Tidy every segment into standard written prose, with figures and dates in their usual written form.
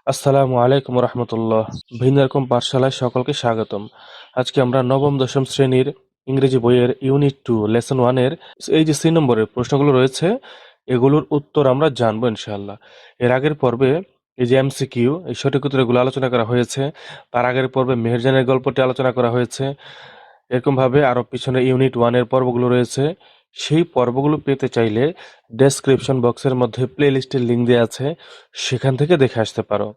আসসালামু আলাইকুম রহমতুল্লাহ। ভিন্ন রকম পাঠশালায় সকলকে স্বাগতম। আজকে আমরা নবম দশম শ্রেণীর ইংরেজি বইয়ের ইউনিট 2 লেসন 1 এর এই যে 3 নম্বরের প্রশ্নগুলো রয়েছে এগুলোর উত্তর আমরা জানবো ইনশাআল্লাহ। এর আগের পর্বে এই যে এমসিকিউ এই সঠিক উত্তরগুলো আলোচনা করা হয়েছে। তার আগের পর্বে মেহেরজানের গল্পটি আলোচনা করা হয়েছে। এরকম ভাবে আরো পিছনে ইউনিট 1 এর পর্বগুলো রয়েছে। সেই পর্বগুলো পেতে চাইলে ডেসক্রিপশন বক্সের মধ্যে প্লেলিস্টের লিংক দেওয়া আছে, সেখান থেকে দেখে আসতে পারো।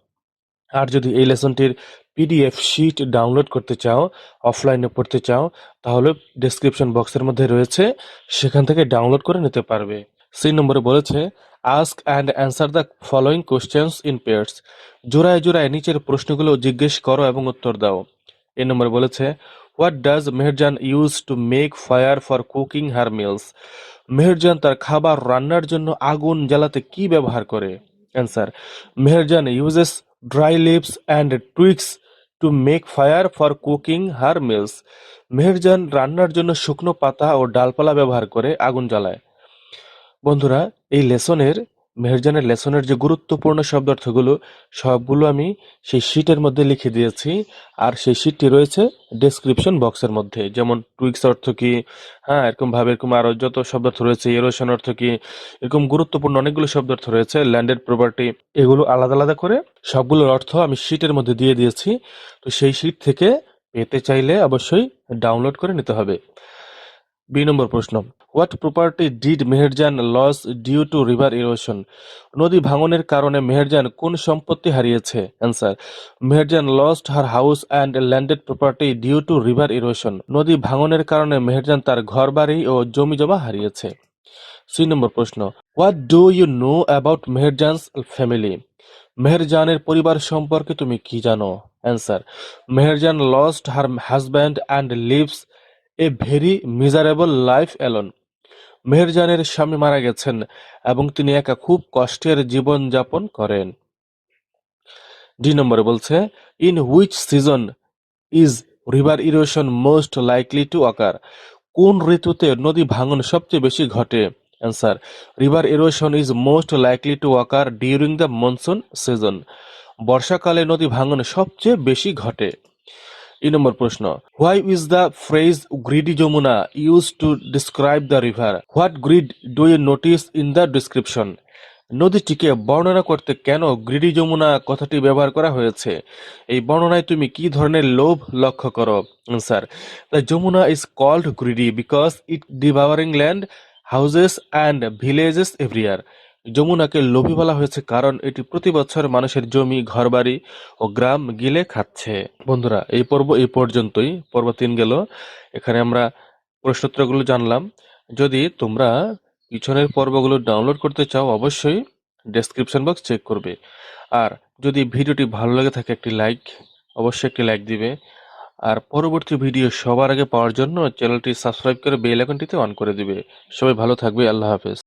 আর যদি এই লেসনটির পিডিএফ শিট ডাউনলোড করতে চাও, অফলাইনে পড়তে চাও, তাহলে ডেসক্রিপশন বক্সের মধ্যে রয়েছে, সেখান থেকে ডাউনলোড করে নিতে পারবে। 3 নম্বরে বলেছে ask and answer the following questions in pairs. জোড়ায় জোড়ায় নিচের প্রশ্নগুলো জিজ্ঞেস করো এবং উত্তর দাও। এই নম্বরে বলেছে what does Meherjaan use to make fire for cooking her mills. Meherjaan তার খাবার রান্নার জন্য আগুন জ্বালাতে কি ব্যবহার করে? Answer, Meherjaan uses dry leaves and twigs to make fire for cooking her meals. Meherjaan রান্নার জন্য শুকনো পাতা ও ডালপালা ব্যবহার করে আগুন জ্বালায়। বন্ধুরা, এই মেহেরজানের লেসনের যে গুরুত্বপূর্ণ শব্দার্থগুলো সবগুলো আমি সেই শীটের মধ্যে লিখে দিয়েছি। আর সেই শীটটি রয়েছে ডেসক্রিপশন বক্সের মধ্যে। যেমন টুইক্স অর্থ কি, হ্যাঁ, এরকম ভাবে এরকম আরো যত শব্দার্থ রয়েছে, এরোশন অর্থ কি, এরকম গুরুত্বপূর্ণ অনেকগুলো শব্দার্থ রয়েছে, ল্যান্ডেড প্রপার্টি, এগুলো আলাদা আলাদা করে সবগুলোর অর্থ আমি শীটের মধ্যে দিয়ে দিয়েছি। তো সেই শীট থেকে পেতে চাইলে অবশ্যই ডাউনলোড করে নিতে হবে। 2 নম্বর প্রশ্ন, what property did Meherjan loss due to river erosion. নদী ভাঙনের কারণে মেহেরজান কোন সম্পত্তি হারিয়েছে? Answer, Meherjan lost her house and landed property due to river erosion. নদী ভাঙনের কারণে মেহেরজান তার ঘরবাড়ি ও জমি জমা হারিয়েছে। 3 নম্বর প্রশ্ন, what do you know about Meherjan's family. মেহেরজানের পরিবার সম্পর্কে তুমি কি জানো? Answer, Meherjan lost her husband and lives a very miserable life alone. মেহেরজানের স্বামী মারা গেছেন এবং তিনি একা খুব কষ্টের জীবন যাপন করেন। 2 নম্বরে বলছে in which season is river erosion most likely to occur. কোন ঋতুতে নদী ভাঙন সবচেয়ে বেশি ঘটে? Answer, river erosion is most likely to occur during the monsoon season. বর্ষাকালে নদী ভাঙন সবচেয়ে বেশি ঘটে। 2 নম্বর প্রশ্ন, why is the phrase greedy Jamuna use to describe the river. What greed do you notice in the description. নদীটিকে বর্ণনা করতে কেন গ্রিডি যমুনা কথাটি ব্যবহার করা হয়েছে? এই বর্ণনায় তুমি কি ধরনের লোভ লক্ষ্য করো? Answer, the Jamuna is called greedy because it devouring land, houses and villages everywhere. যমুনাকে লোভী বলা হয়েছে কারণ এটি প্রতি বছর মানুষের জমি, ঘরবাড়ি ও গ্রাম গিলে খাচ্ছে। বন্ধুরা, এই পর্ব এই পর্যন্তই। পর্ব 3 গেল। এখানে আমরা প্রশ্নোত্তরগুলো জানলাম। যদি তোমরা পিছনের পর্বগুলো ডাউনলোড করতে চাও অবশ্যই ডেসক্রিপশন বক্স চেক করবে। আর যদি ভিডিওটি ভালো লাগে থাকে অবশ্যই একটি লাইক দিবে। আর পরবর্তী ভিডিও সবার আগে পাওয়ার জন্য চ্যানেলটি সাবস্ক্রাইব করে বেল আইকনটিতে অন করে দিবে। সবাই ভালো থাকবে। আল্লাহ হাফেজ।